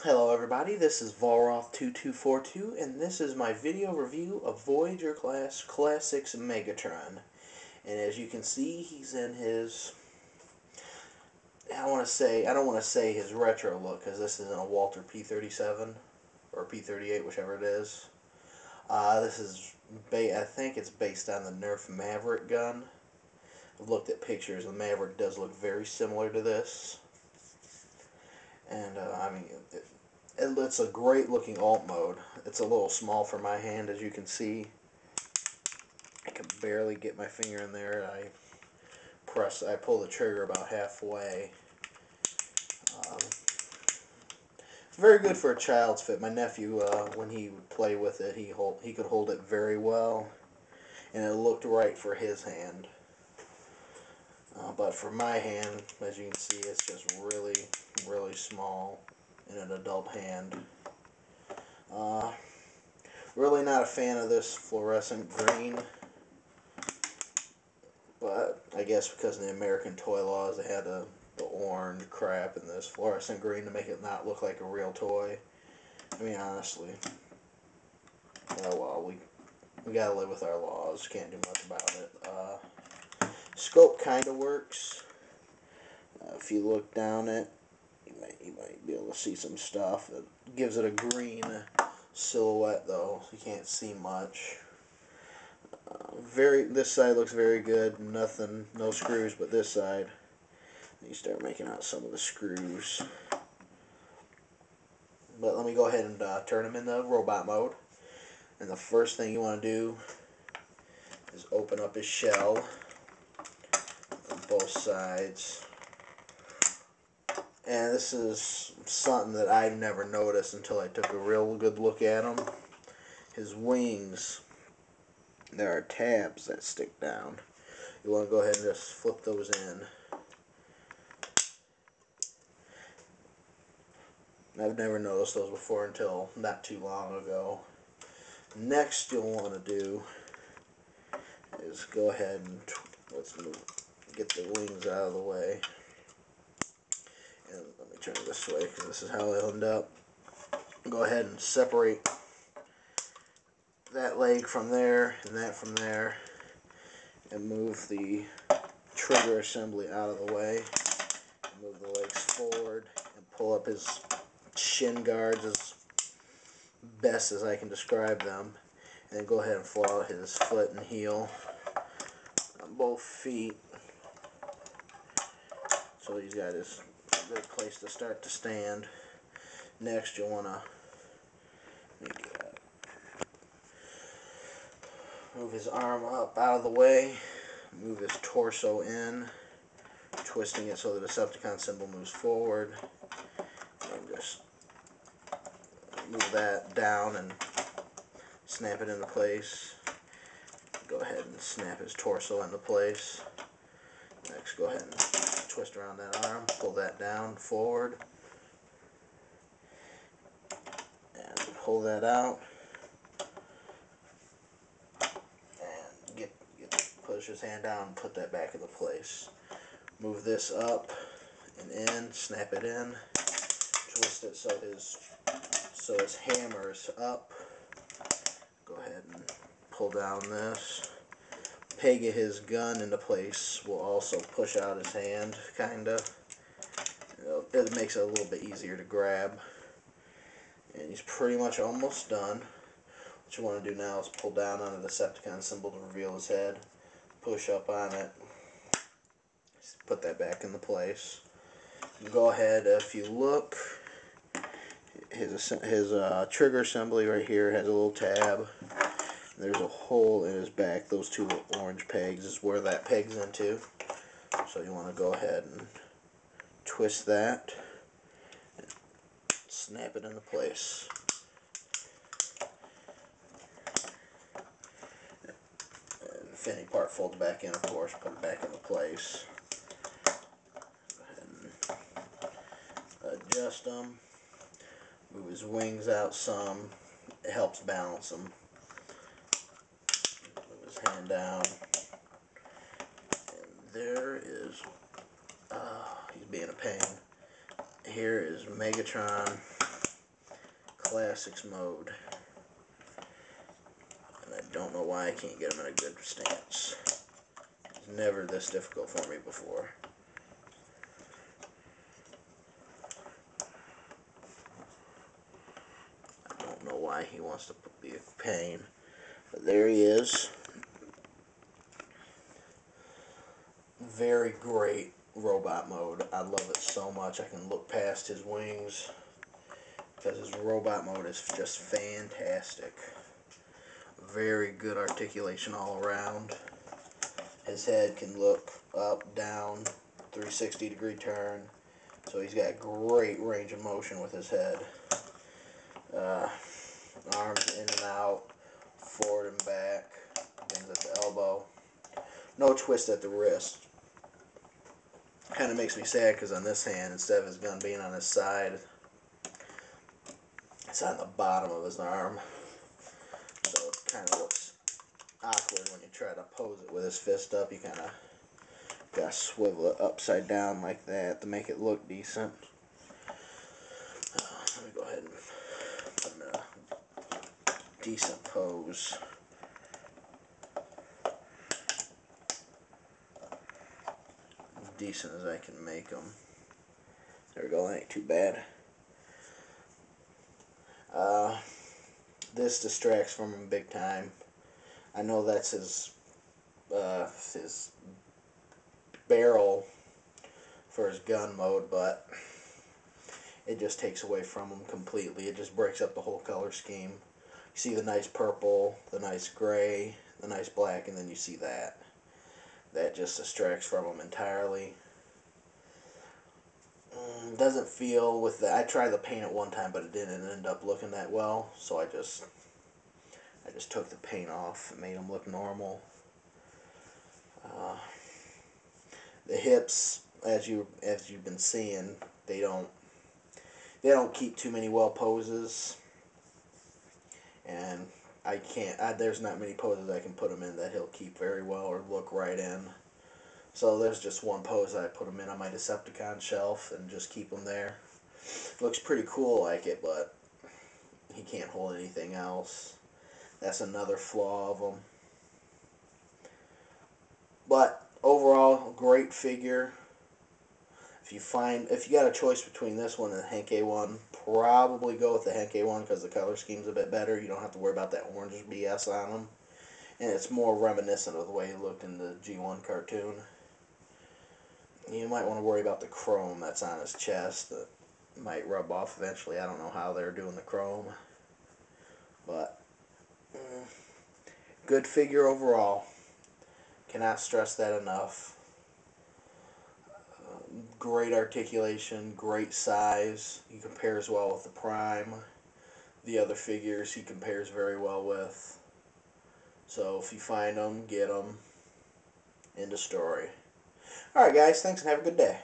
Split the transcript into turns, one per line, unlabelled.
Hello everybody, this is Volroth2242 and this is my video review of Voyager class Classics Megatron. And as you can see, he's in his, I don't want to say his retro look, because this isn't a Walter P-37 or P-38, whichever it is. This is, I think it's based on the Nerf Maverick gun. I've looked at pictures, the Maverick does look very similar to this. And, it's a great looking alt mode. It's a little small for my hand, as you can see. I can barely get my finger in there. I pull the trigger about halfway. Very good for a child's fit. My nephew, when he would play with it, he could hold it very well, and it looked right for his hand. But for my hand, as you can see, it's just really, really small in an adult hand. Really not a fan of this fluorescent green, but I guess because of the American toy laws, they had the orange crap and this fluorescent green to make it not look like a real toy. I mean, honestly, oh well, we gotta live with our laws. Can't do much about it. Scope kind of works. If you look down it, you might be able to see some stuff. It gives it a green silhouette, though, so you can't see much. This side looks very good. Nothing, no screws, but this side, you start making out some of the screws. But let me go ahead and turn him into robot mode. And the first thing you want to do is open up his shell on both sides. And this is something that I never noticed until I took a real good look at him. His wings, there are tabs that stick down. You want to go ahead and just flip those in. I've never noticed those before until not too long ago. Next you'll want to do is go ahead and get the wings out of the way. And let me turn it this way because this is how they'll end up. Go ahead and separate that leg from there and that from there, and move the trigger assembly out of the way. Move the legs forward and pull up his shin guards as best as I can describe them. And then go ahead and pull out his foot and heel on both feet. So he's got his good place to start to stand. Next, you'll want to move his arm up out of the way, move his torso in, twisting it so the Decepticon symbol moves forward, and just move that down and snap it into place. Go ahead and snap his torso into place. Next, go ahead and twist around that arm, pull that down forward, and pull that out. Push his hand down and put that back into place. Move this up and in, snap it in, twist it so his hammer is up. Go ahead and pull down this. Peg his gun into place will also push out his hand, kinda. It makes it a little bit easier to grab. And he's pretty much almost done. What you want to do now is pull down on the Decepticon symbol to reveal his head. Push up on it, put that back into place. Go ahead, if you look, his trigger assembly right here has a little tab. There's a hole in his back. Those two orange pegs is where that pegs into. So you want to go ahead and twist that and snap it into place. Fitting part folds back in, of course, put it back into place. Go ahead and adjust them. Move his wings out some. It helps balance them. Move his hand down. And there is, he's being a pain. Here is Megatron Classics mode. And I don't know why I can't get them in a good stance. It's never this difficult for me before. I don't know why he wants to be a pain. But there he is. Very great robot mode. I love it so much. I can look past his wings because his robot mode is just fantastic. Very good articulation all around. His head can look up, down, 360-degree turn. So he's got great range of motion with his head. Arms in and out, forward and back, things at the elbow. No twist at the wrist. Kind of makes me sad because on this hand, instead of his gun being on his side, it's on the bottom of his arm. So it kind of looks awkward when you try to pose it with his fist up. You kind of got to swivel it upside down like that to make it look decent. Let me go ahead and put in a decent pose. Decent as I can make them. There we go, that ain't too bad. This distracts from him big time. I know that's his barrel for his gun mode, but it just takes away from him completely. It just breaks up the whole color scheme. You see the nice purple, the nice gray, the nice black, and then you see that. That just distracts from him entirely. Doesn't feel with that. I tried to paint it one time, but it didn't end up looking that well. So I just took the paint off and made him look normal. The hips, as you've been seeing, they don't keep too many well poses, and I can't. There's not many poses I can put him in that he'll keep very well or look right in. So there's just one pose I put him in on my Decepticon shelf and just keep him there. Looks pretty cool like it, but he can't hold anything else. That's another flaw of him. But overall, great figure. If you got a choice between this one and the Henkei one, probably go with the Henkei one because the color scheme's a bit better. You don't have to worry about that orange BS on him. And it's more reminiscent of the way he looked in the G1 cartoon. You might want to worry about the chrome that's on his chest. That might rub off eventually. I don't know how they're doing the chrome. But, good figure overall. Cannot stress that enough. Great articulation, great size. He compares well with the Prime. The other figures he compares very well with. So if you find them, get them. End of story. Alright guys, thanks and have a good day.